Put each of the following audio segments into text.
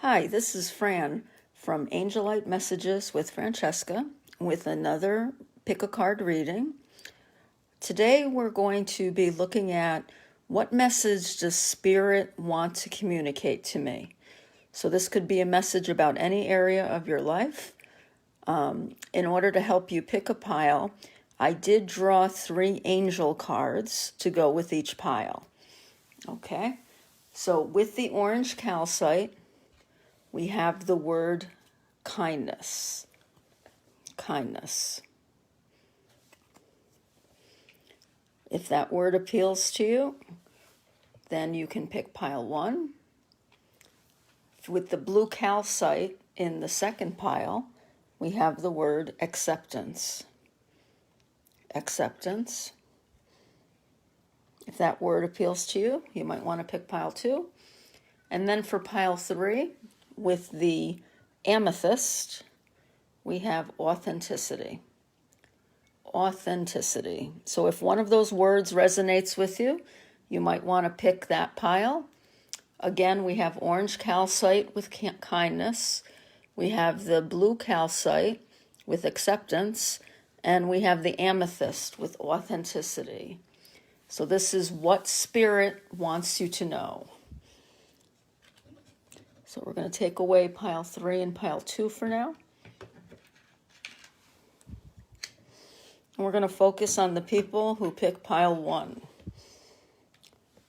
Hi, this is Fran from Angelite Messages with Francesca with another pick a card reading. Today we're going to be looking at what message does Spirit want to communicate to me. So this could be a message about any area of your life. In order to help you pick a pile, I did draw 3 angel cards to go with each pile. Okay, so with the orange calcite, we have the word kindness. Kindness. If that word appeals to you, then you can pick pile 1. With the blue calcite in the second pile, we have the word acceptance. Acceptance. If that word appeals to you, you might want to pick pile 2. And then for pile 3, with the amethyst, we have authenticity. Authenticity. So if one of those words resonates with you, you might want to pick that pile. Again, we have orange calcite with kindness. We have the blue calcite with acceptance. And we have the amethyst with authenticity. So this is what Spirit wants you to know. So we're going to take away pile 3 and pile 2 for now. And we're going to focus on the people who pick pile 1.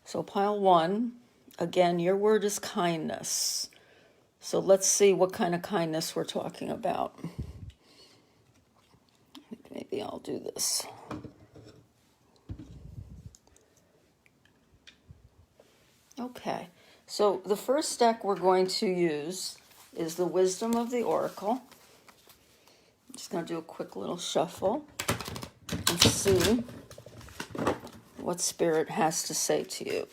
So pile 1, again, your word is kindness. So let's see what kind of kindness we're talking about. Maybe I'll do this. Okay. So the first deck we're going to use is the Wisdom of the Oracle. I'm just going to do a quick little shuffle and see what Spirit has to say to you.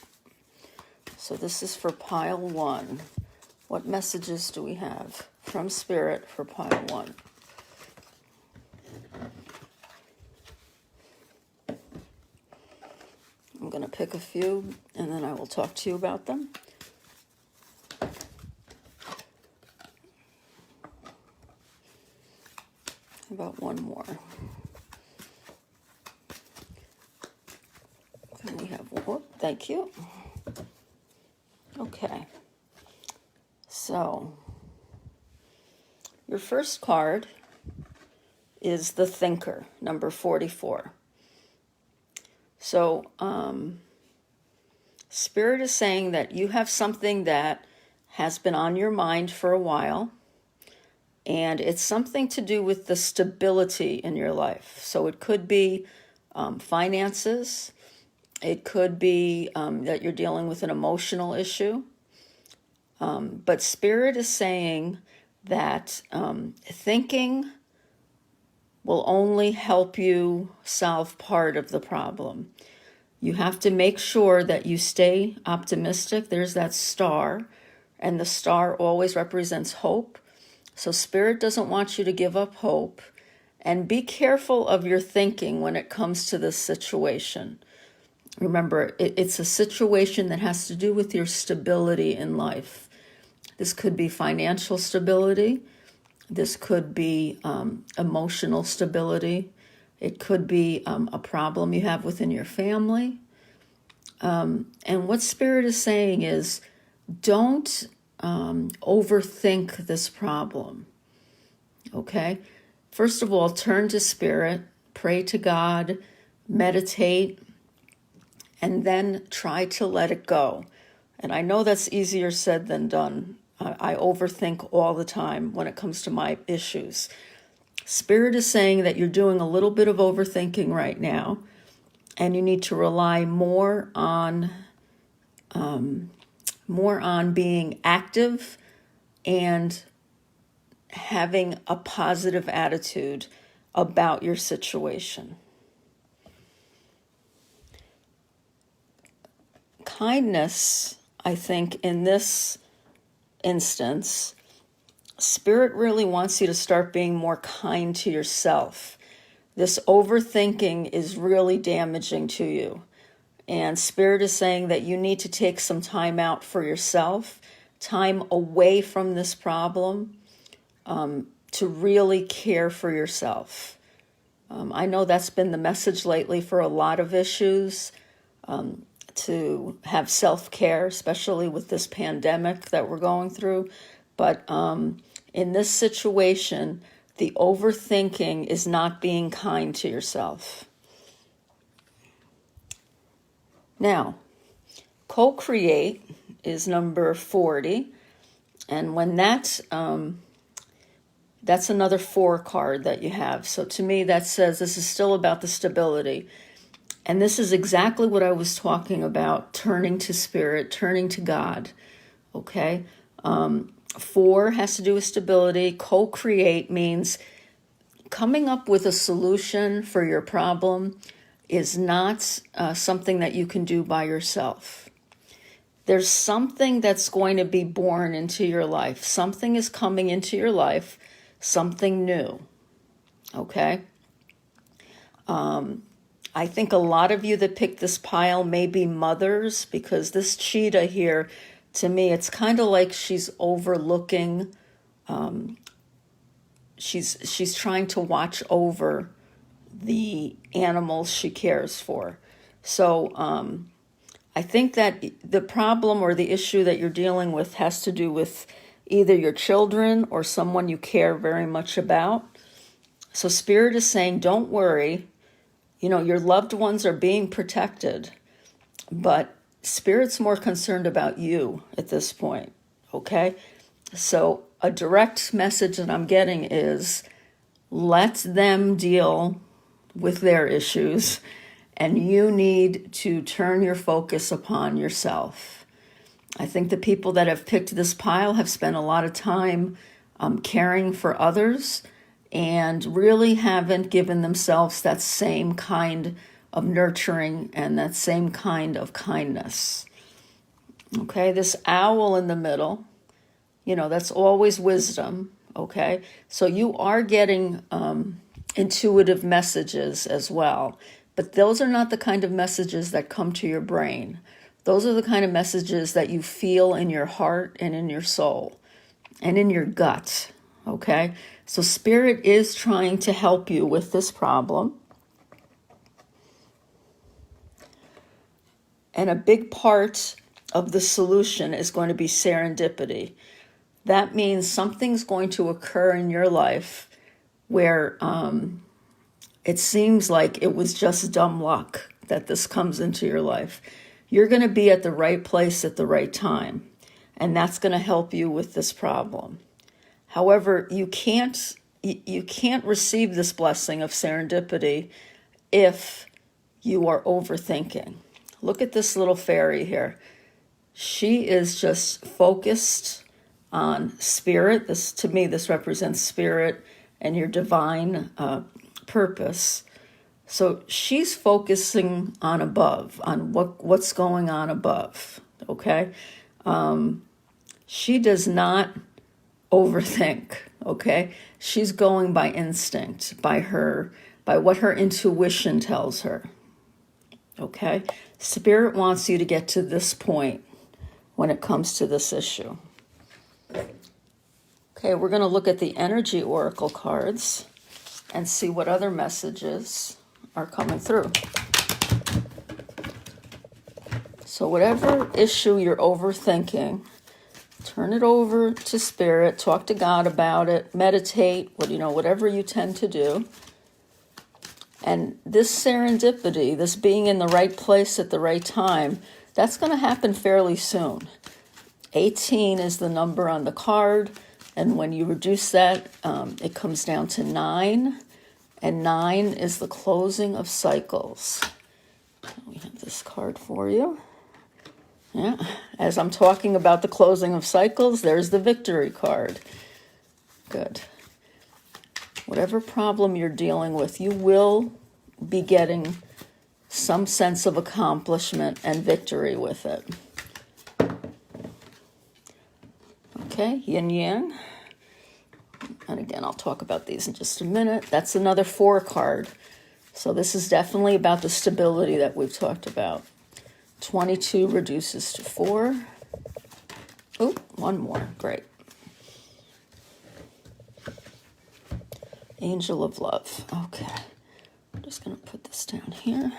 So this is for pile 1. What messages do we have from Spirit for pile 1? I'm going to pick a few and then I will talk to you about them. About one more. And we have, thank you. Okay. So, your first card is the Thinker, number 44. So, Spirit is saying that you have something that has been on your mind for a while. And it's something to do with the stability in your life. So it could be finances. It could be that you're dealing with an emotional issue. But Spirit is saying that thinking will only help you solve part of the problem. You have to make sure that you stay optimistic. There's that star, and the star always represents hope. So Spirit doesn't want you to give up hope, and be careful of your thinking when it comes to this situation. Remember, it's a situation that has to do with your stability in life. This could be financial stability. This could be emotional stability. It could be a problem you have within your family. And what Spirit is saying is, don't overthink this problem. Okay? First of all, turn to Spirit, pray to God, meditate, and then try to let it go. And I know that's easier said than done. I overthink all the time when it comes to my issues. Spirit is saying that you're doing a little bit of overthinking right now, and you need to rely more on being active and having a positive attitude about your situation. Kindness, I think, in this instance, Spirit really wants you to start being more kind to yourself. This overthinking is really damaging to you. And Spirit is saying that you need to take some time out for yourself time away from this problem to really care for yourself. I know that's been the message lately for a lot of issues, to have self-care, especially with this pandemic that we're going through. But in this situation, the overthinking is not being kind to yourself. Now, co-create is number 40. And when that's another 4 card that you have. So to me, that says this is still about the stability. And this is exactly what I was talking about, turning to spirit, turning to God. Okay? 4 has to do with stability. Co-create means coming up with a solution for your problem is not something that you can do by yourself. There's something that's going to be born into your life. Something is coming into your life, something new. Okay? I think a lot of you that picked this pile may be mothers, because this cheetah here, to me, it's kind of like she's overlooking, she's trying to watch over the animals she cares for. So I think that the problem or the issue that you're dealing with has to do with either your children or someone you care very much about. So Spirit is saying, don't worry. Your loved ones are being protected, but Spirit's more concerned about you at this point, okay? So a direct message that I'm getting is, let them deal with their issues, and you need to turn your focus upon yourself. I think the people that have picked this pile have spent a lot of time caring for others and really haven't given themselves that same kind of nurturing and that same kind of kindness. Okay, this owl in the middle, that's always wisdom. Okay, so you are getting intuitive messages as well, but those are not the kind of messages that come to your brain. Those are the kind of messages that you feel in your heart and in your soul and in your gut. Okay, so Spirit is trying to help you with this problem. And a big part of the solution is going to be serendipity. That means something's going to occur in your life where it seems like it was just dumb luck that this comes into your life. You're going to be at the right place at the right time, and that's going to help you with this problem. However, you can't receive this blessing of serendipity if you are overthinking. Look at this little fairy here. She is just focused on Spirit. To me, this represents Spirit and your divine purpose. So she's focusing on above, on what's going on above. Okay, she does not overthink. Okay, she's going by instinct, by what her intuition tells her. Okay, Spirit wants you to get to this point when it comes to this issue. Okay, we're going to look at the energy oracle cards and see what other messages are coming through. So whatever issue you're overthinking, turn it over to Spirit, talk to God about it, meditate, whatever you tend to do. And this serendipity, this being in the right place at the right time, that's going to happen fairly soon. 18 is the number on the card, and when you reduce that, it comes down to 9, and 9 is the closing of cycles. We have this card for you. Yeah, as I'm talking about the closing of cycles, there's the victory card. Good. Whatever problem you're dealing with, you will be getting some sense of accomplishment and victory with it. Okay, yin yang. And again, I'll talk about these in just a minute. That's another 4 card. So this is definitely about the stability that we've talked about. 22 reduces to 4. Oh, One more. Great. Angel of Love. Okay. I'm just going to put this down here.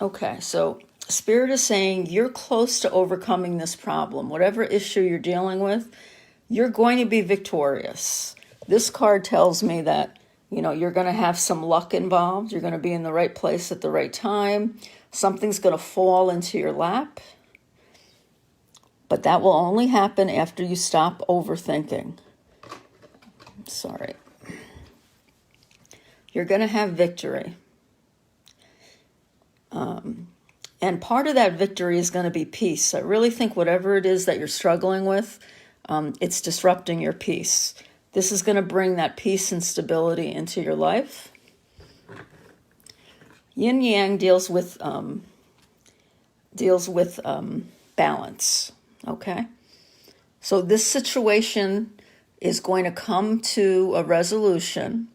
Okay, so Spirit is saying you're close to overcoming this problem. Whatever issue you're dealing with, you're going to be victorious. This card tells me that, you're going to have some luck involved. You're going to be in the right place at the right time. Something's going to fall into your lap. But that will only happen after you stop overthinking. Sorry. You're going to have victory. And part of that victory is going to be peace. I really think whatever it is that you're struggling with, it's disrupting your peace. This is going to bring that peace and stability into your life. Yin Yang deals with balance. Okay? So this situation is going to come to a resolution,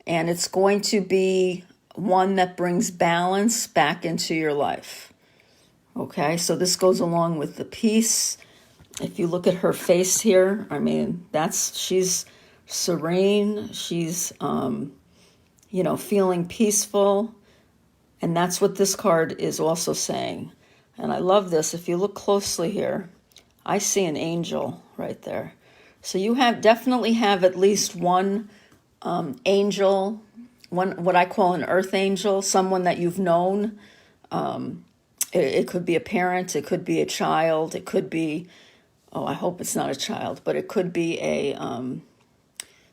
and it's going to be one that brings balance back into your life. Okay, so this goes along with the peace. If you look at her face here, she's serene. She's, feeling peaceful. And that's what this card is also saying. And I love this. If you look closely here, I see an angel right there. So you definitely have at least one angel, what I call an earth angel, someone that you've known. It could be a parent, it could be a child, it could be, I hope it's not a child, but it could be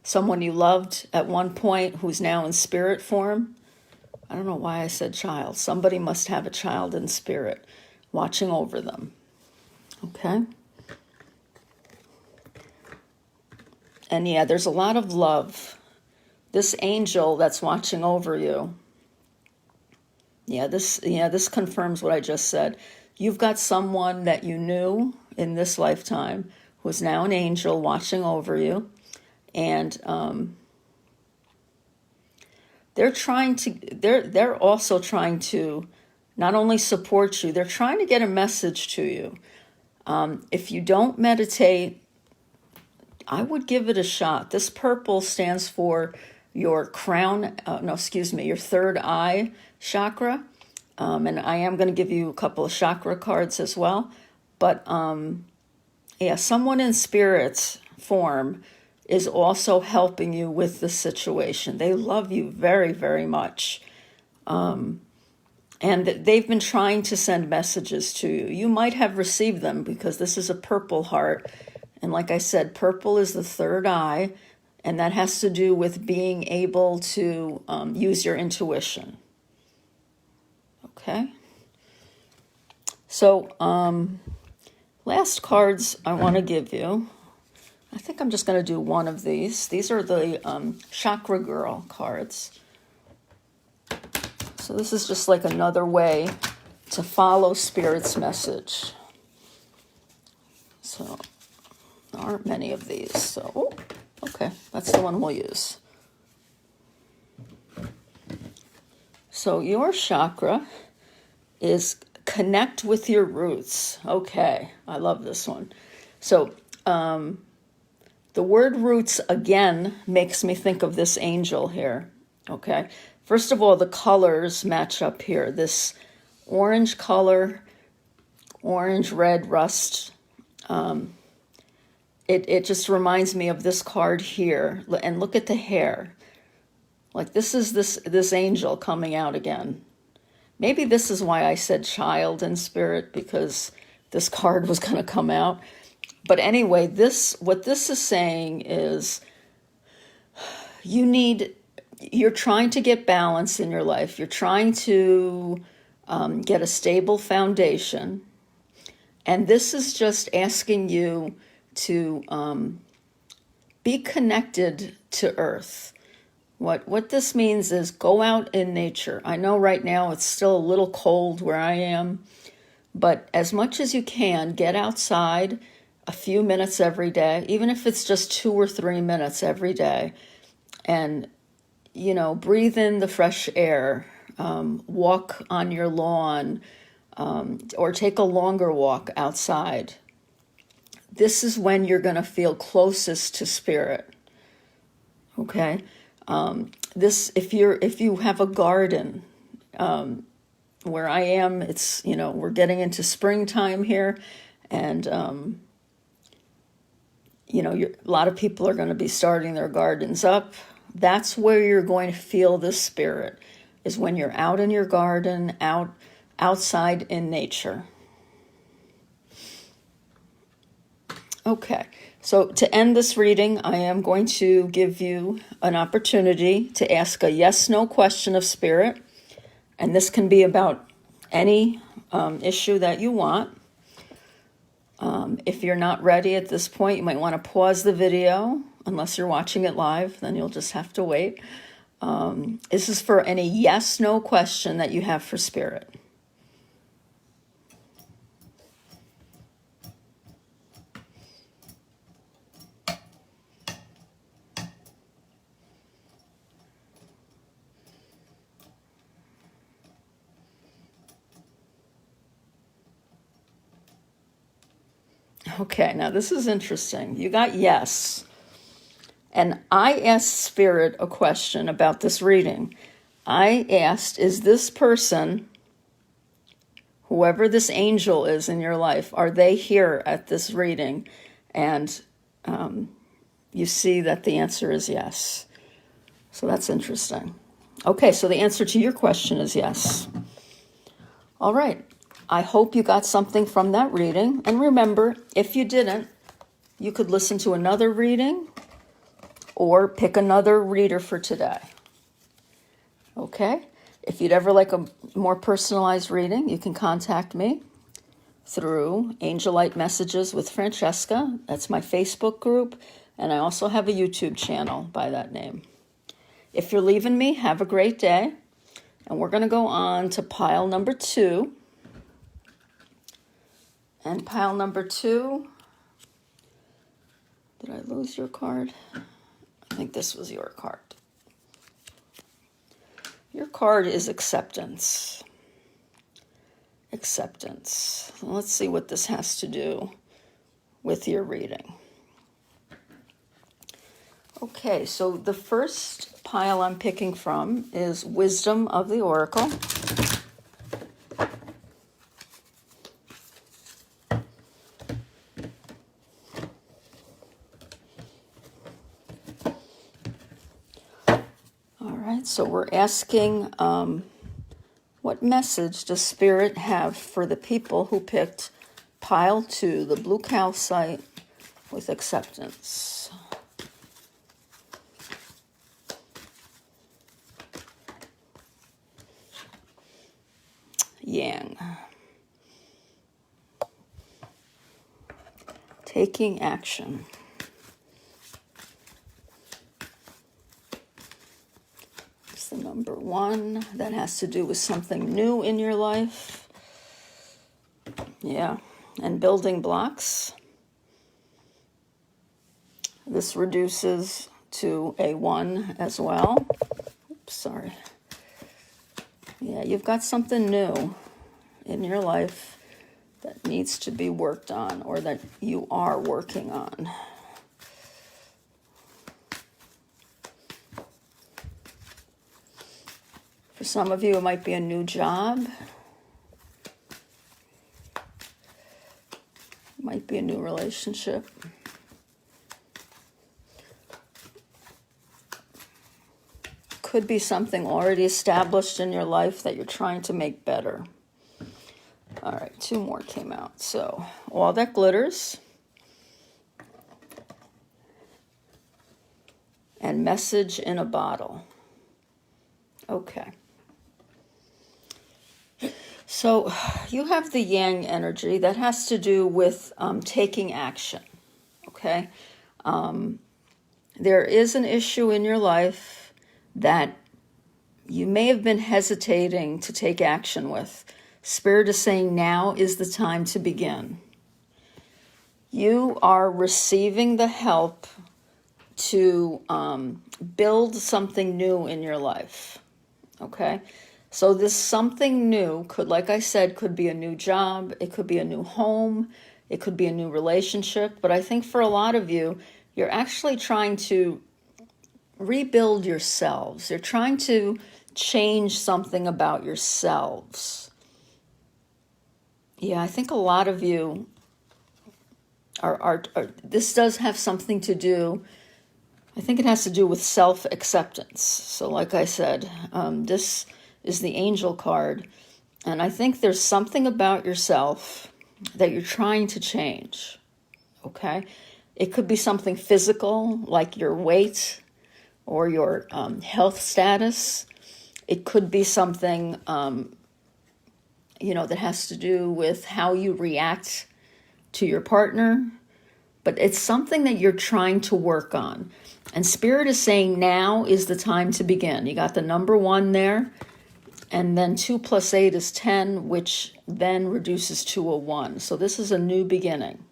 someone you loved at one point who's now in spirit form. I don't know why I said child. Somebody must have a child in spirit watching over them. Okay? And yeah, there's a lot of love. This angel that's watching over you, this confirms what I just said. You've got someone that you knew in this lifetime who's now an angel watching over you, and they're also trying to not only support you, they're trying to get a message to you. If you don't meditate, I would give it a shot. This purple stands for your your third eye chakra. And I am going to give you a couple of chakra cards as well. But someone in spirit's form is also helping you with the situation. They love you very, very much. And they've been trying to send messages to you. You might have received them because this is a purple heart. And like I said, purple is the third eye. And that has to do with being able to use your intuition. Okay? So, last cards I want to give you. I think I'm just going to do one of these. These are the Chakra Girl cards. So this is just like another way to follow Spirit's message. So, there aren't many of these. So, okay, that's the one we'll use. So your chakra is connect with your roots. Okay, I love this one. So the word roots, again, makes me think of this angel here. Okay, first of all, the colors match up here. This orange color, orange, red, rust. It just reminds me of this card here. And look at the hair. Like this is this angel coming out again. Maybe this is why I said child in spirit, because this card was going to come out. But anyway, what this is saying is you're trying to get balance in your life. You're trying to get a stable foundation. And this is just asking you to be connected to earth. What this means is go out in nature. I know right now it's still a little cold where I am, but as much as you can, get outside a few minutes every day, even if it's just 2 or 3 minutes every day, and, breathe in the fresh air, walk on your lawn, or take a longer walk outside. This is when you're going to feel closest to spirit. Okay? If you have a garden, where I am, it's, we're getting into springtime here, and a lot of people are going to be starting their gardens up. That's where you're going to feel the spirit, is when you're out in your garden, outside in nature. Okay, so to end this reading, I am going to give you an opportunity to ask a yes/no question of spirit, and this can be about any issue that you want. If you're not ready at this point, you might want to pause the video, unless you're watching it live, then you'll just have to wait. This is for any yes/no question that you have for spirit. Okay, now this is interesting. You got yes. And I asked Spirit a question about this reading. I asked, is this person, whoever this angel is in your life, are they here at this reading? And you see that the answer is yes. So that's interesting. Okay, so the answer to your question is yes. All right. I hope you got something from that reading. And remember, if you didn't, you could listen to another reading or pick another reader for today. Okay? If you'd ever like a more personalized reading, you can contact me through Angelite Messages with Francesca. That's my Facebook group. And I also have a YouTube channel by that name. If you're leaving me, have a great day. And we're going to go on to pile number 2. And pile number 2, did I lose your card? I think this was your card. Your card is acceptance. Acceptance. Let's see what this has to do with your reading. Okay, so the first pile I'm picking from is Wisdom of the Oracle. So we're asking, what message does Spirit have for the people who picked pile 2, the blue calcite with acceptance? Yang. Taking action. Number 1, that has to do with something new in your life. Yeah, and building blocks. This reduces to a 1 as well. Oops, sorry. Yeah, you've got something new in your life that needs to be worked on, or that you are working on. For some of you, it might be a new job. It might be a new relationship. Could be something already established in your life that you're trying to make better. All right, 2 more came out. So, All That Glitters. And Message in a Bottle. Okay. So you have the yang energy that has to do with taking action, okay? There is an issue in your life that you may have been hesitating to take action with. Spirit is saying now is the time to begin. You are receiving the help to build something new in your life, okay? So this something new could, like I said, could be a new job, it could be a new home, it could be a new relationship. But I think for a lot of you, you're actually trying to rebuild yourselves. You're trying to change something about yourselves. Yeah, I think a lot of you are this does have something to do, I think it has to do with self-acceptance. So like I said, this is the angel card. And I think there's something about yourself that you're trying to change, okay? It could be something physical, like your weight or your health status. It could be something, that has to do with how you react to your partner. But it's something that you're trying to work on. And Spirit is saying now is the time to begin. You got the number 1 there. And then 2 plus 8 is 10, which then reduces to a 1. So this is a new beginning.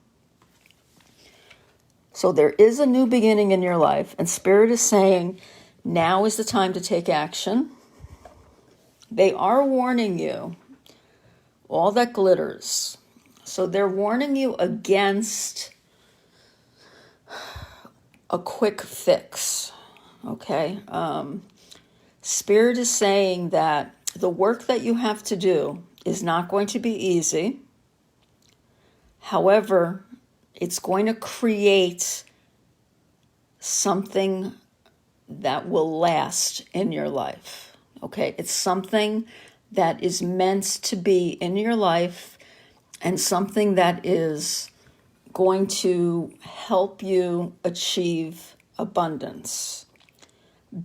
So there is a new beginning in your life. And Spirit is saying now is the time to take action. They are warning you, all that glitters. So they're warning you against a quick fix, okay? Spirit is saying that the work that you have to do is not going to be easy. However, it's going to create something that will last in your life, okay? It's something that is meant to be in your life and something that is going to help you achieve abundance.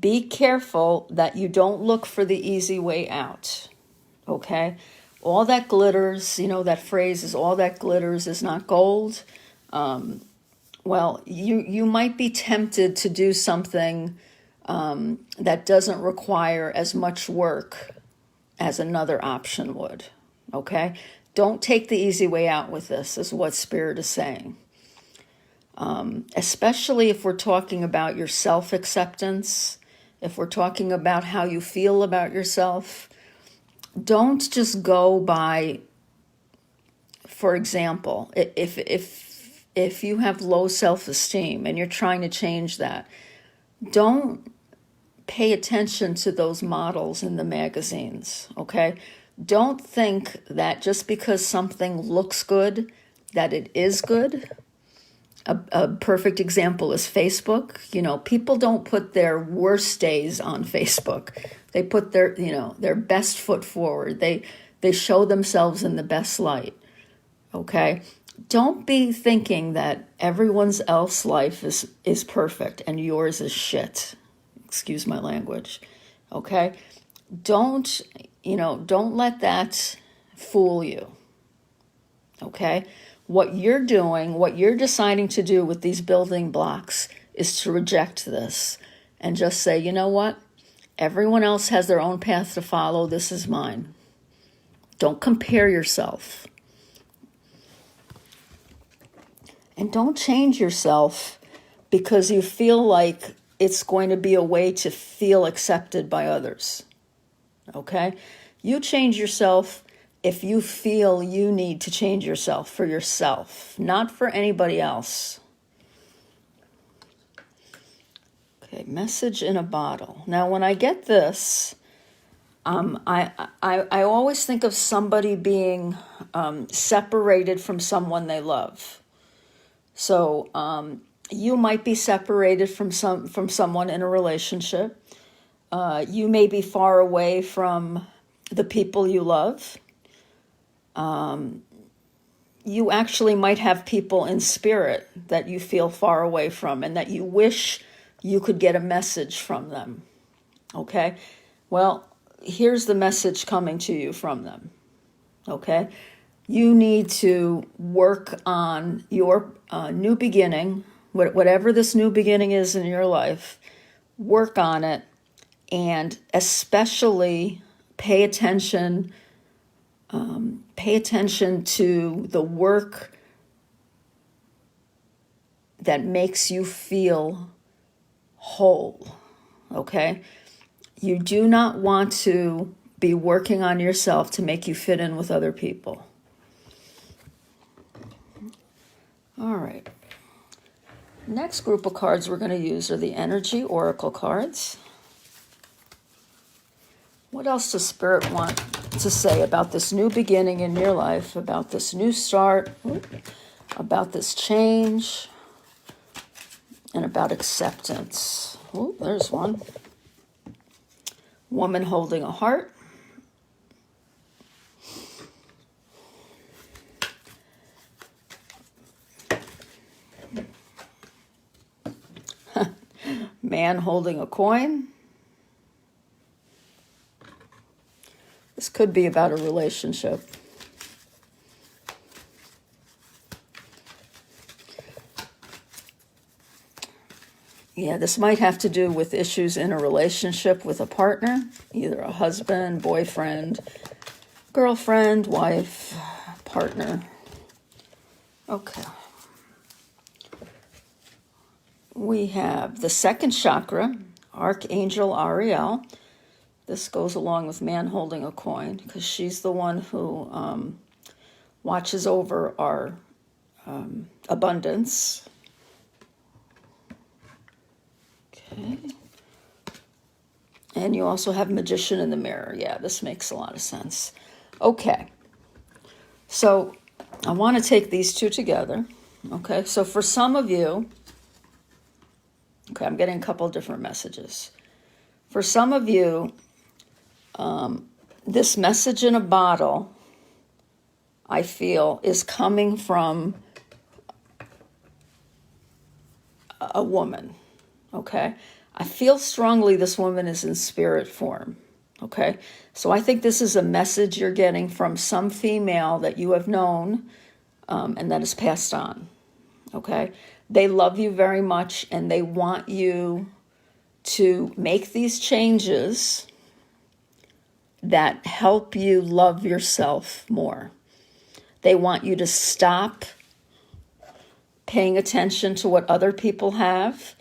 Be careful that you don't look for the easy way out, okay? All that glitters, that phrase is all that glitters is not gold. Well, you might be tempted to do something that doesn't require as much work as another option would, okay? Don't take the easy way out with this, is what Spirit is saying. Especially if we're talking about your self-acceptance, if we're talking about how you feel about yourself. Don't just go by, for example, if you have low self-esteem and you're trying to change that, don't pay attention to those models in the magazines, okay? Don't think that just because something looks good, that it is good. A perfect example is Facebook. People don't put their worst days on Facebook. They put their best foot forward. They show themselves in the best light, okay? Don't be thinking that everyone else's life is perfect and yours is shit. Excuse my language, okay? Don't let that fool you, okay? What you're doing, what you're deciding to do with these building blocks is to reject this and just say, you know what? Everyone else has their own path to follow. This is mine. Don't compare yourself. And don't change yourself because you feel like it's going to be a way to feel accepted by others. Okay? You change yourself if you feel you need to change yourself for yourself, not for anybody else. Okay, message in a bottle. Now, when I get this, I always think of somebody being separated from someone they love. So you might be separated from someone in a relationship. You may be far away from the people you love. You actually might have people in spirit that you feel far away from and that you wish you could get a message from them. Okay? Well, here's the message coming to you from them. Okay? You need to work on your new beginning, whatever this new beginning is in your life, work on it, and especially pay attention to the work that makes you feel whole, okay? You do not want to be working on yourself to make you fit in with other people. All right. Next group of cards we're going to use are the Energy Oracle cards. What else does Spirit want to say about this new beginning in your life, about this new start, about this change, and about acceptance? Oh, there's one. Woman holding a heart. Man holding a coin. This could be about a relationship. Yeah, this might have to do with issues in a relationship with a partner, either a husband, boyfriend, girlfriend, wife, partner. Okay. We have the second chakra, Archangel Ariel. This goes along with man holding a coin because she's the one who watches over our abundance. Okay. And you also have Magician in the Mirror. Yeah, this makes a lot of sense. Okay. So I want to take these two together. Okay. So for some of you, okay, I'm getting a couple of different messages. For some of you, this message in a bottle, I feel, is coming from a woman, okay? I feel strongly this woman is in spirit form, okay? So I think this is a message you're getting from some female that you have known and that is passed on, okay? They love you very much and they want you to make these changes that help you love yourself more. They want you to stop paying attention to what other people have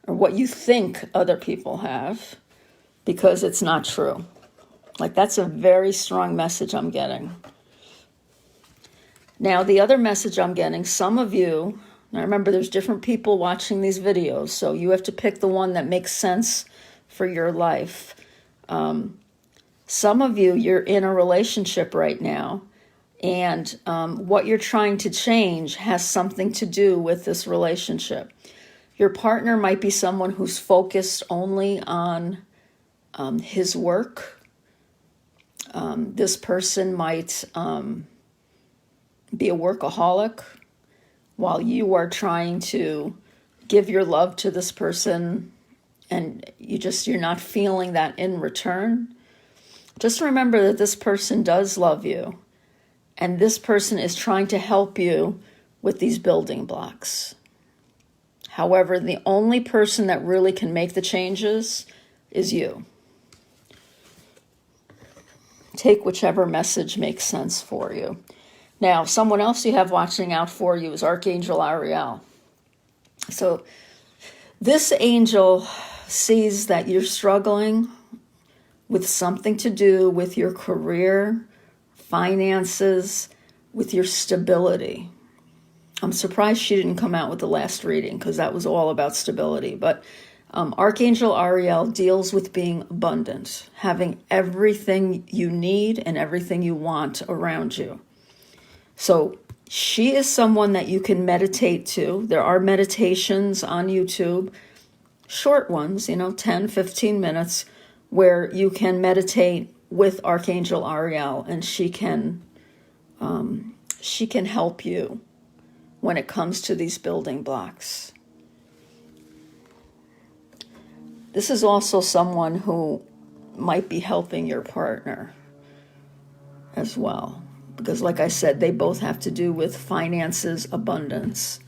or what you think other people have because it's not true. Like, that's a very strong message I'm getting. Now, the other message I'm getting, some of you, now remember there's different people watching these videos, so you have to pick the one that makes sense for your life. Some of you, you're in a relationship right now, and what you're trying to change has something to do with this relationship. Your partner might be someone who's focused only on his work. This person might be a workaholic while you are trying to give your love to this person, and you're not feeling that in return. Just remember that this person does love you, and this person is trying to help you with these building blocks. However, the only person that really can make the changes is you. Take whichever message makes sense for you. Now, someone else you have watching out for you is Archangel Ariel. So this angel sees that you're struggling with something to do with your career, finances, with your stability. I'm surprised she didn't come out with the last reading because that was all about stability. But Archangel Ariel deals with being abundant, having everything you need and everything you want around you. So she is someone that you can meditate to. There are meditations on YouTube, short ones, 10, 15 minutes, where you can meditate with Archangel Ariel, and she can help you when it comes to these building blocks. This is also someone who might be helping your partner as well, because like I said, they both have to do with finances, abundance.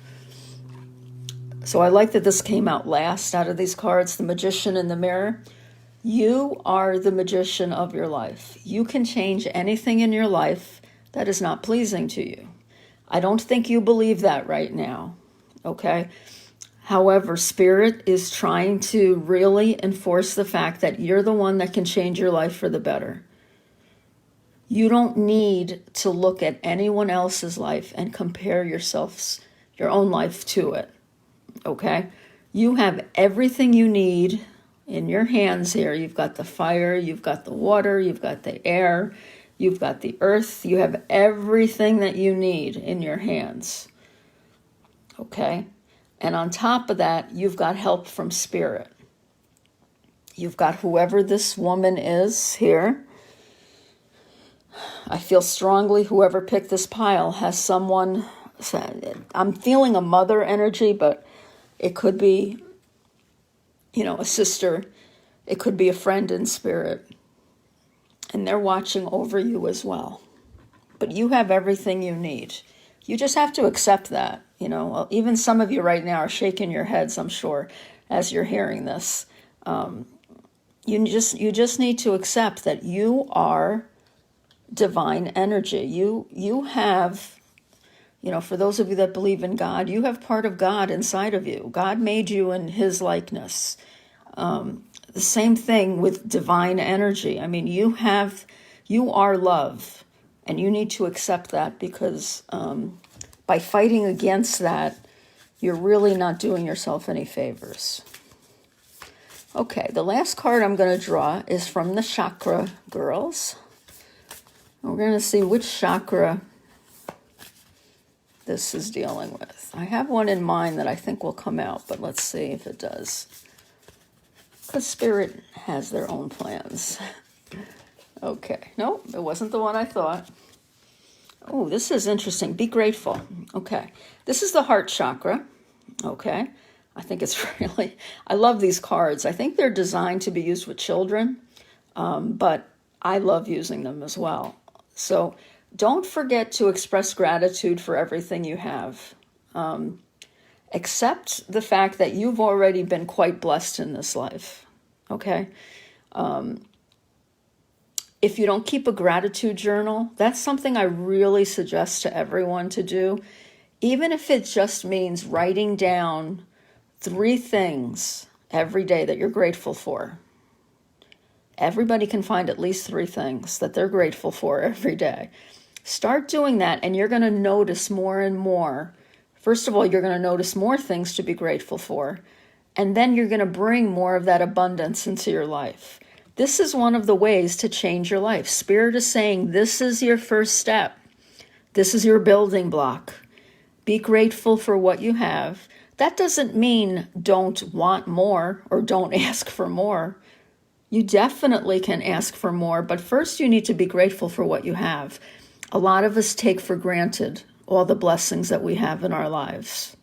So I like that this came out last out of these cards, the Magician in the Mirror. You are the magician of your life. You can change anything in your life that is not pleasing to you. I don't think you believe that right now, okay? However, Spirit is trying to really enforce the fact that you're the one that can change your life for the better. You don't need to look at anyone else's life and compare your own life to it, okay? You have everything you need in your hands here. You've got the fire, you've got the water, you've got the air, you've got the earth. You have everything that you need in your hands, okay? And on top of that, you've got help from spirit. You've got whoever this woman is here. I feel strongly whoever picked this pile has someone. I'm feeling a mother energy, but it could be, a sister. It could be a friend in spirit. And they're watching over you as well. But you have everything you need. You just have to accept that. Even some of you right now are shaking your heads, I'm sure, as you're hearing this. You just need to accept that you are divine energy. You have, for those of you that believe in God, you have part of God inside of you. God made you in his likeness. The same thing with divine energy. I mean, you are love, and you need to accept that, because by fighting against that, you're really not doing yourself any favors. Okay, the last card I'm going to draw is from the chakra girls. We're going to see which chakra this is dealing with. I have one in mind that I think will come out, but let's see if it does. Because Spirit has their own plans. Okay, no, it wasn't the one I thought. Oh, this is interesting. Be grateful. Okay, this is the heart chakra. Okay, I think it's I love these cards. I think they're designed to be used with children, but I love using them as well. So don't forget to express gratitude for everything you have. Accept the fact that you've already been quite blessed in this life, okay? If you don't keep a gratitude journal, that's something I really suggest to everyone to do, even if it just means writing down 3 things every day that you're grateful for. Everybody can find at least 3 things that they're grateful for every day. Start doing that, and you're going to notice more and more. First of all, you're going to notice more things to be grateful for, and then you're going to bring more of that abundance into your life. This is one of the ways to change your life. Spirit is saying this is your first step. This is your building block. Be grateful for what you have. That doesn't mean don't want more or don't ask for more. You definitely can ask for more, but first you need to be grateful for what you have. A lot of us take for granted all the blessings that we have in our lives.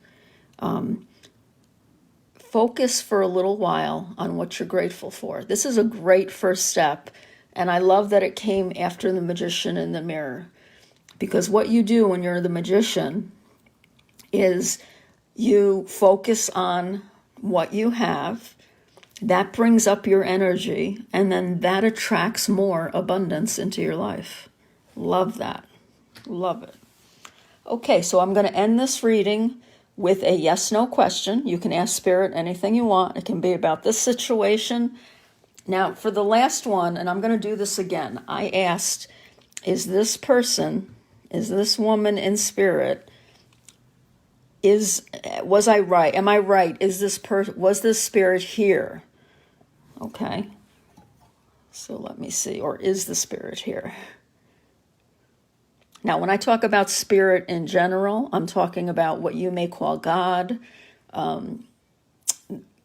Focus for a little while on what you're grateful for. This is a great first step, and I love that it came after the magician in the mirror, because what you do when you're the magician is you focus on what you have. That brings up your energy, and then that attracts more abundance into your life. Love that. Love it. Okay, so I'm going to end this reading with a yes/no question. You can ask Spirit anything you want. It can be about this situation. Now, for the last one, and I'm going to do this again, I asked, is this woman in spirit, was I right? Am I right? Was this spirit here? Okay. So let me see. Or is the spirit here? Now, when I talk about spirit in general, I'm talking about what you may call God, the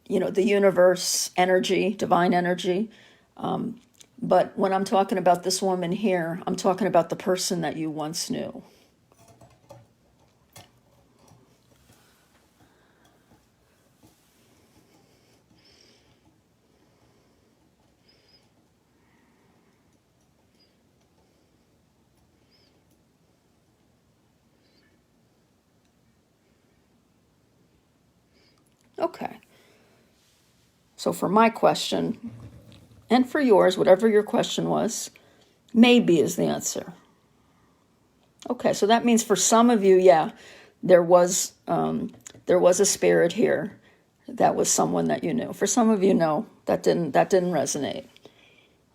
universe, energy, divine energy. But when I'm talking about this woman here, I'm talking about the person that you once knew. Okay. So for my question, and for yours, whatever your question was, maybe is the answer. Okay, so that means for some of you, yeah, there was a spirit here that was someone that you knew. For some of you, no, that didn't resonate.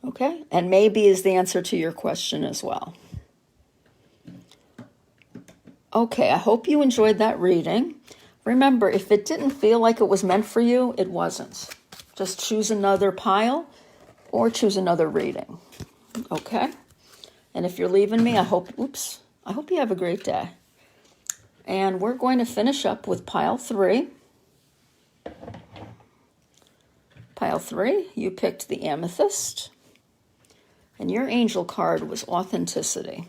Okay, and maybe is the answer to your question as well. Okay, I hope you enjoyed that reading. Remember, if it didn't feel like it was meant for you, it wasn't. Just choose another pile or choose another reading. Okay? And if you're leaving me, I hope you have a great day. And we're going to finish up with pile 3. Pile 3, you picked the amethyst. And your angel card was authenticity.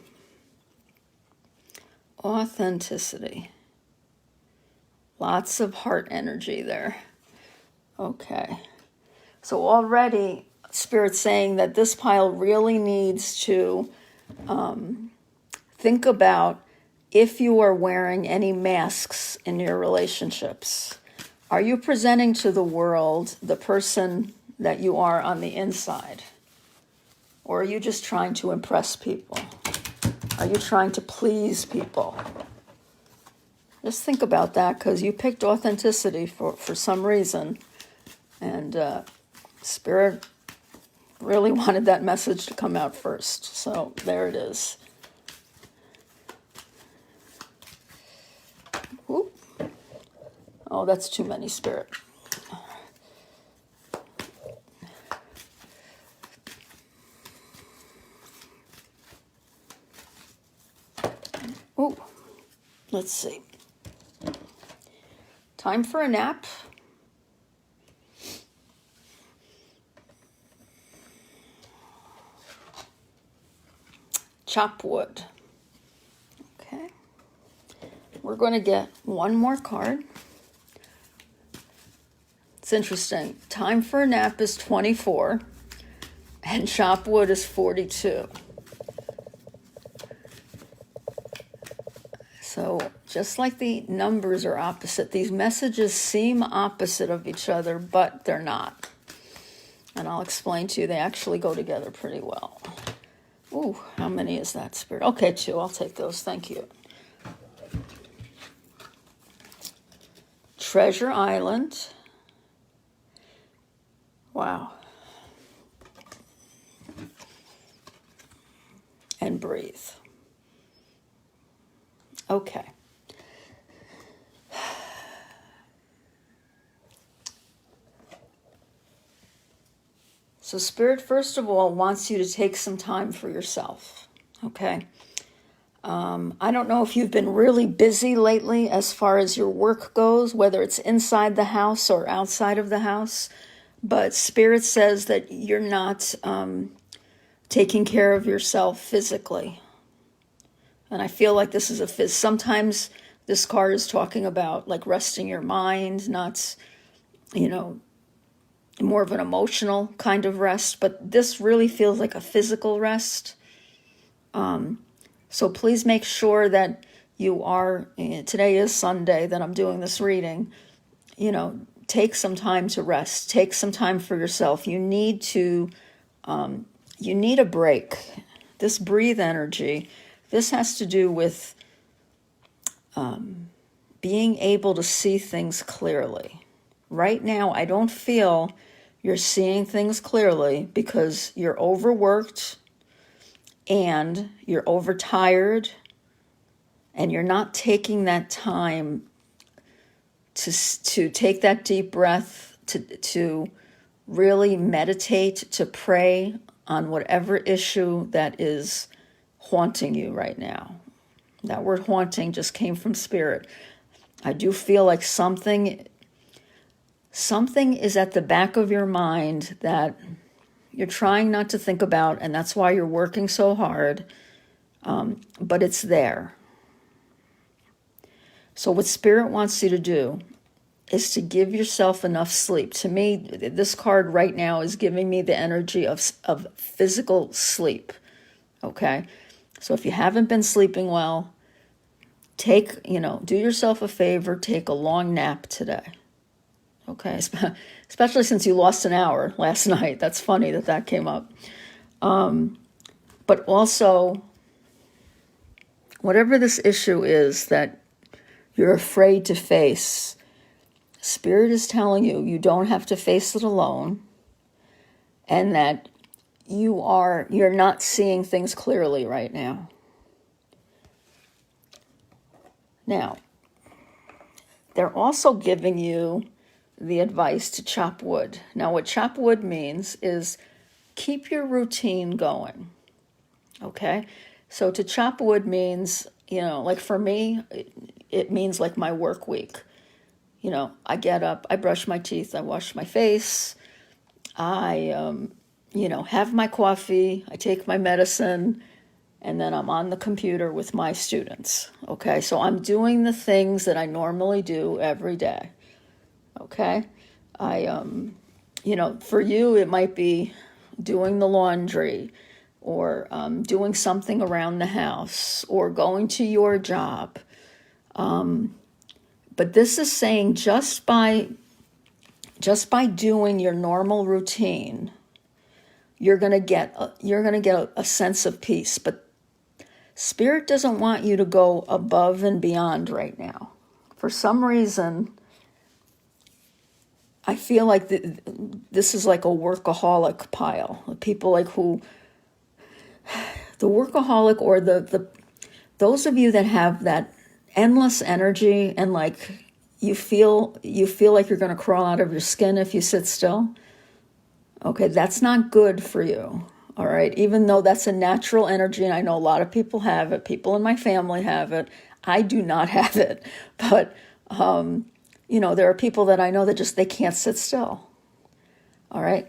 Authenticity. Lots of heart energy there. Okay. So already, Spirit's saying that this pile really needs to think about if you are wearing any masks in your relationships. Are you presenting to the world the person that you are on the inside? Or are you just trying to impress people? Are you trying to please people? Just think about that, because you picked authenticity for some reason. And Spirit really wanted that message to come out first. So there it is. Ooh. Oh, that's too many, Spirit. Oh, let's see. Time for a nap. Chop wood. Okay. We're going to get one more card. It's interesting. Time for a nap is 24, and chop wood is 42. So just like the numbers are opposite, these messages seem opposite of each other, but they're not. And I'll explain to you, they actually go together pretty well. Ooh, how many is that, Spirit? Okay, 2. I'll take those. Thank you. Treasure Island. Wow. And breathe. Okay. So Spirit, first of all, wants you to take some time for yourself, okay? I don't know if you've been really busy lately as far as your work goes, whether it's inside the house or outside of the house, but Spirit says that you're not taking care of yourself physically. And I feel like this is sometimes this card is talking about like resting your mind, not, more of an emotional kind of rest, but this really feels like a physical rest. So please make sure that you are, today is Sunday that I'm doing this reading, take some time to rest, take some time for yourself. You need a break. This breathe energy, this has to do with being able to see things clearly. Right now, I don't feel you're seeing things clearly because you're overworked and you're overtired and you're not taking that time to take that deep breath, to really meditate, to pray on whatever issue that is haunting you right now. That word haunting just came from Spirit. I do feel like something is at the back of your mind that you're trying not to think about, and that's why you're working so hard, but it's there. So what Spirit wants you to do is to give yourself enough sleep. To me, this card right now is giving me the energy of physical sleep, okay? So if you haven't been sleeping well, do yourself a favor, take a long nap today, okay? Especially since you lost an hour last night. That's funny that came up. But also, whatever this issue is that you're afraid to face, Spirit is telling you you don't have to face it alone, and that you're not seeing things clearly right now. Now, they're also giving you the advice to chop wood. Now, what chop wood means is keep your routine going, okay? So to chop wood means, like for me, it means like my work week. I get up, I brush my teeth, I wash my face, I, have my coffee, I take my medicine, and then I'm on the computer with my students, okay? So I'm doing the things that I normally do every day, okay? For you, it might be doing the laundry or doing something around the house or going to your job. But this is saying just by doing your normal routine, you're going to get a sense of peace. But Spirit doesn't want you to go above and beyond right now. For some reason, I feel like this is like a workaholic pile. People like the workaholic, or those of you that have that endless energy and like you feel like you're going to crawl out of your skin if you sit still. Okay, that's not good for you. All right, even though that's a natural energy, and I know a lot of people have it, people in my family have it, I do not have it. But, there are people that I know that they can't sit still. All right,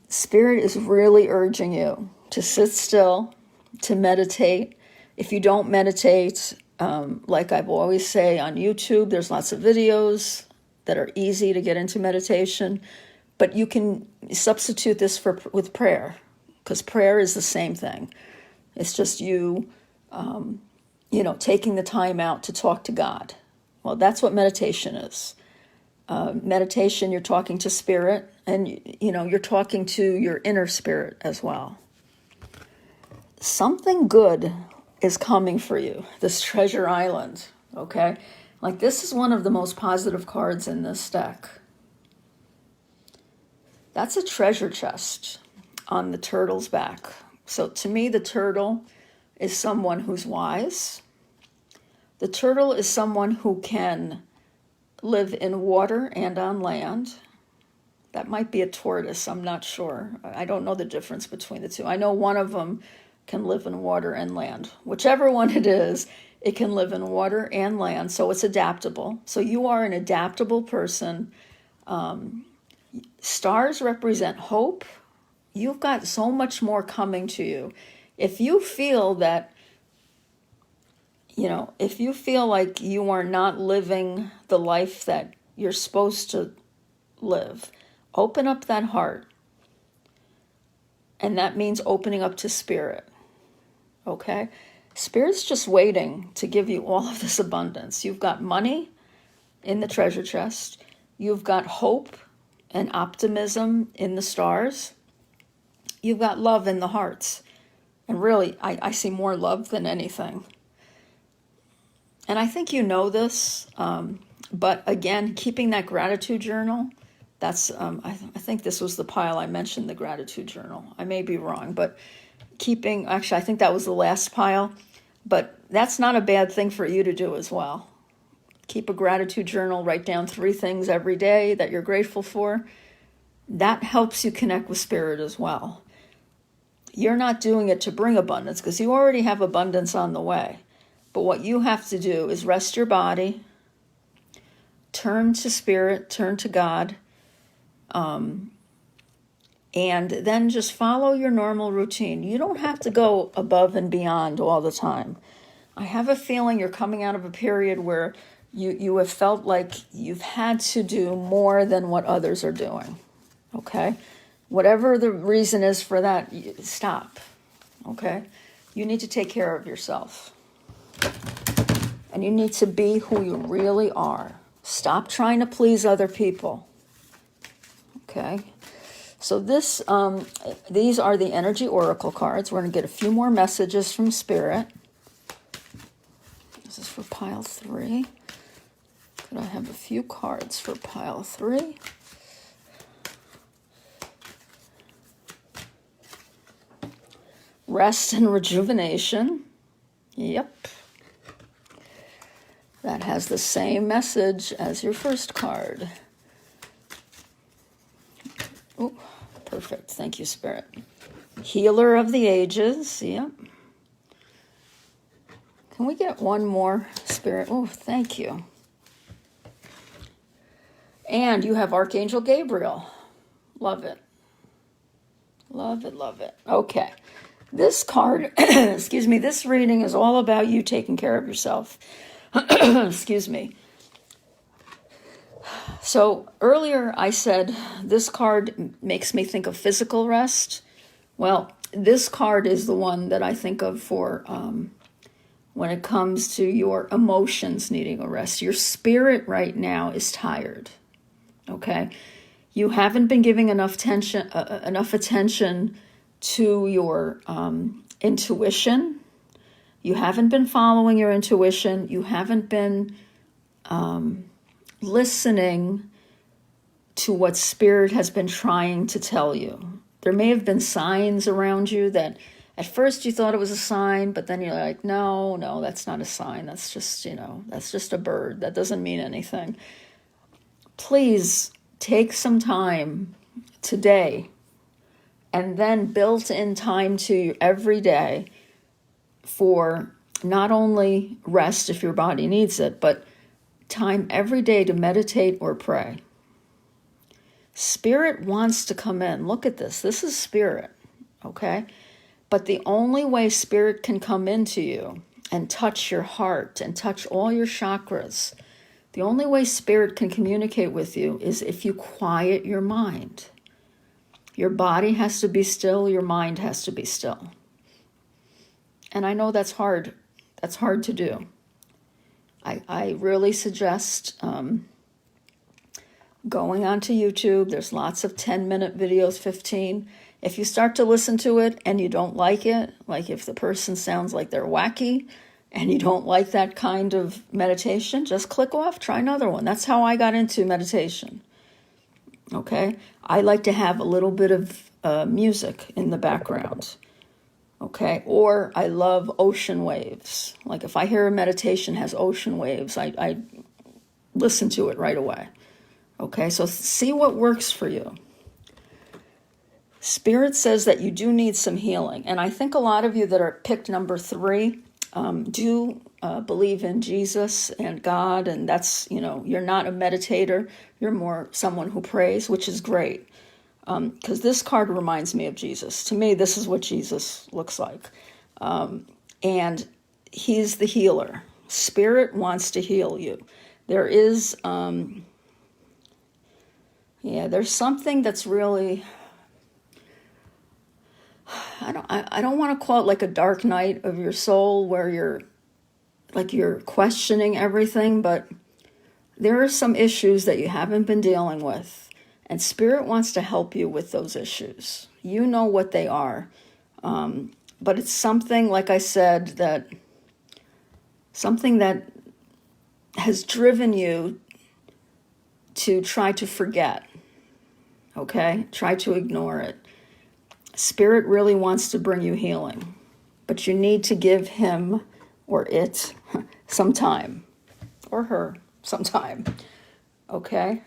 Spirit is really urging you to sit still, to meditate. If you don't meditate, like I've always say on YouTube, there's lots of videos that are easy to get into meditation, but you can substitute this with prayer. Because prayer is the same thing. It's just you, taking the time out to talk to God. Well, that's what meditation is. Meditation, you're talking to Spirit, and, you're talking to your inner spirit as well. Something good is coming for you, this Treasure Island, okay? Like, this is one of the most positive cards in this deck. That's a treasure chest on the turtle's back. So to me, the turtle is someone who's wise. The turtle is someone who can live in water and on land. That might be a tortoise, I'm not sure. I don't know the difference between the two. I know one of them can live in water and land. Whichever one it is, it can live in water and land, so it's adaptable. So you are an adaptable person. Stars represent hope. You've got so much more coming to you. If you feel that, if you feel like you are not living the life that you're supposed to live, open up that heart. And that means opening up to Spirit. Okay? Spirit's just waiting to give you all of this abundance. You've got money in the treasure chest. You've got hope and optimism in the stars. You've got love in the hearts. And really, I see more love than anything. And I think you know this, but again, keeping that gratitude journal, that's, I think this was the pile I mentioned, the gratitude journal. I may be wrong, but actually, I think that was the last pile, but that's not a bad thing for you to do as well. Keep a gratitude journal, write down 3 things every day that you're grateful for. That helps you connect with Spirit as well. You're not doing it to bring abundance because you already have abundance on the way. But what you have to do is rest your body, turn to Spirit, turn to God, and then just follow your normal routine. You don't have to go above and beyond all the time. I have a feeling you're coming out of a period where you have felt like you've had to do more than what others are doing, okay? Whatever the reason is for that, stop, okay? You need to take care of yourself. And you need to be who you really are. Stop trying to please other people, okay? So these are the Energy Oracle cards. We're going to get a few more messages from Spirit. This is for pile 3. Could I have a few cards for pile 3? Rest and rejuvenation. Yep. That has the same message as your first card. Oh, perfect. Thank you, Spirit. Healer of the ages. Yep. Can we get one more, Spirit? Oh, thank you. And you have Archangel Gabriel. Love it. Love it, love it. Okay. This card, excuse me, this reading is all about you taking care of yourself. Excuse me. So earlier I said this card makes me think of physical rest. Well, this card is the one that I think of for when it comes to your emotions needing a rest. Your spirit right now is tired. Okay? You haven't been giving enough attention to your intuition. You haven't been following your intuition. You haven't been listening to what Spirit has been trying to tell you. There may have been signs around you that at first you thought it was a sign, but then you're like, no, that's not a sign. That's just, that's just a bird. That doesn't mean anything. Please take some time today and then built in time to every day for not only rest if your body needs it, but time every day to meditate or pray. Spirit wants to come in. Look at this. This is Spirit, okay? But the only way Spirit can come into you and touch your heart and touch all your chakras, the only way Spirit can communicate with you is if you quiet your mind. Your body has to be still. Your mind has to be still. And I know that's hard. That's hard to do. I really suggest going onto YouTube. There's lots of 10-minute videos, 15. If you start to listen to it and you don't like it, like if the person sounds like they're wacky and you don't like that kind of meditation, just click off, try another one. That's how I got into meditation. Okay? I like to have a little bit of music in the background. Okay? Or I love ocean waves. Like if I hear a meditation has ocean waves, I listen to it right away. Okay? So see what works for you. Spirit says that you do need some healing. And I think a lot of you that are picked number 3 do believe in Jesus and God. And that's, you're not a meditator. You're more someone who prays, which is great. Because this card reminds me of Jesus. To me, this is what Jesus looks like. And he's the healer. Spirit wants to heal you. There is, there's something that's really... I don't want to call it like a dark night of your soul where you're questioning everything, but there are some issues that you haven't been dealing with, and Spirit wants to help you with those issues. You know what they are, but it's something, like I said, something that has driven you to try to forget, okay? Try to ignore it. Spirit really wants to bring you healing, but you need to give him or it some time, or her some time, okay?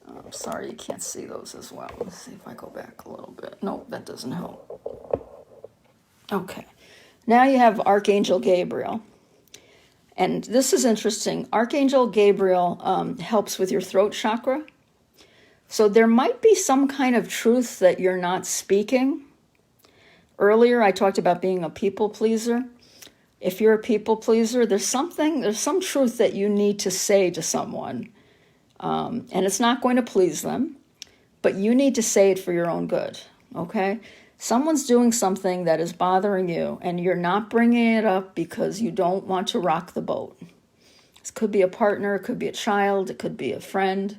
I'm sorry you can't see those as well. Let's see if I go back a little bit. No, that doesn't help. Okay, now you have Archangel Gabriel, and this is interesting. Archangel Gabriel helps with your throat chakra. So there might be some kind of truth that you're not speaking. Earlier, I talked about being a people pleaser. If you're a people pleaser, there's some truth that you need to say to someone. And it's not going to please them, but you need to say it for your own good, okay? Someone's doing something that is bothering you, and you're not bringing it up because you don't want to rock the boat. This could be a partner, it could be a child, it could be a friend.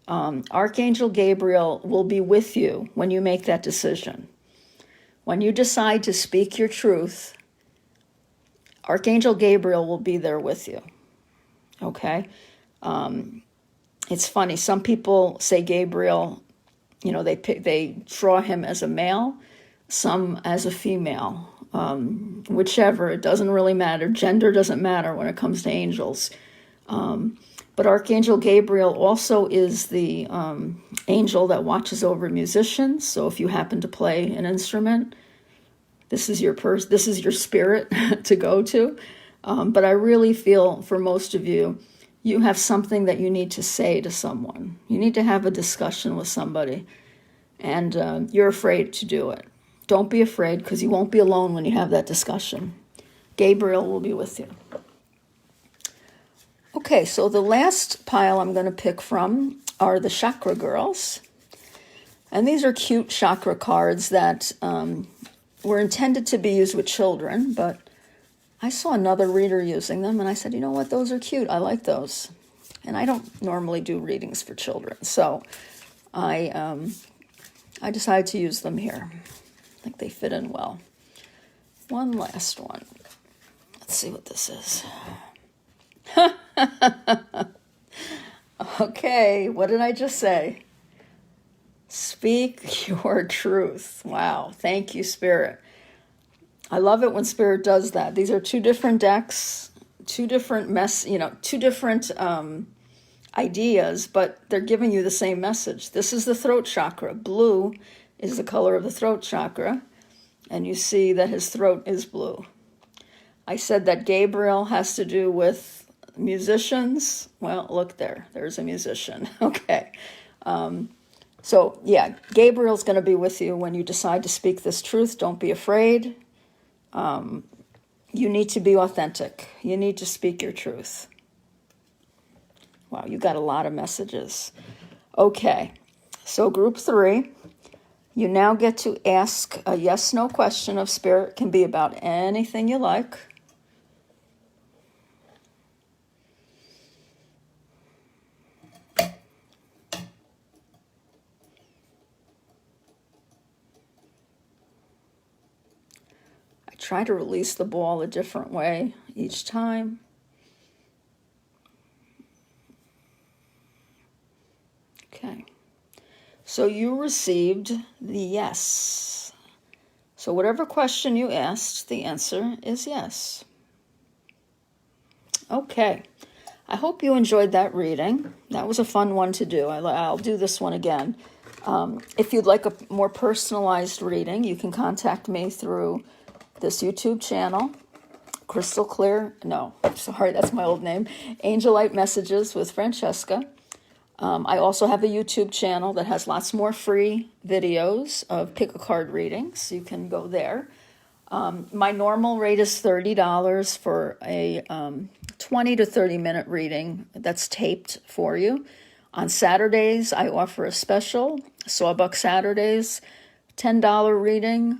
Archangel Gabriel will be with you when you make that decision. When you decide to speak your truth, Archangel Gabriel will be there with you. Okay? It's funny. Some people say Gabriel, they draw him as a male, some as a female. whichever, it doesn't really matter. Gender doesn't matter when it comes to angels. But Archangel Gabriel also is the angel that watches over musicians. So if you happen to play an instrument, this is your spirit to go to. But I really feel for most of you, you have something that you need to say to someone. You need to have a discussion with somebody, and you're afraid to do it. Don't be afraid, because you won't be alone when you have that discussion. Gabriel will be with you. Okay, so the last pile I'm going to pick from are the chakra girls. And these are cute chakra cards that were intended to be used with children, but I saw another reader using them, and I said, you know what, those are cute. I like those. And I don't normally do readings for children, so I decided to use them here. I think they fit in well. One last one. Let's see what this is. Okay, what did I just say? Speak your truth. Wow, thank you, Spirit. I love it when Spirit does that. These are two different decks, two different ideas, but they're giving you the same message. This is the throat chakra. Blue is the color of the throat chakra, and you see that his throat is blue. I said that Gabriel has to do with musicians. Well, look there. There's a musician. Okay. So, yeah, Gabriel's going to be with you when you decide to speak this truth. Don't be afraid. You need to be authentic. You need to speak your truth. Wow, you got a lot of messages. Okay, so group 3, you now get to ask a yes-no question of Spirit. It can be about anything you like. Try to release the ball a different way each time. Okay. So you received the yes. So whatever question you asked, the answer is yes. Okay. I hope you enjoyed that reading. That was a fun one to do. I'll do this one again. If you'd like a more personalized reading, you can contact me through this YouTube channel, Crystal Clear, no, sorry, that's my old name, Angelite Messages with Francesca. I also have a YouTube channel that has lots more free videos of pick a card readings. You can go there. My normal rate is $30 for a 20 to 30 minute reading that's taped for you. On Saturdays, I offer a special, Sawbuck Saturdays, $10 reading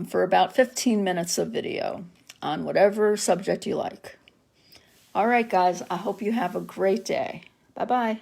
for about 15 minutes of video on whatever subject you like. All right, guys, I hope you have a great day. Bye-bye.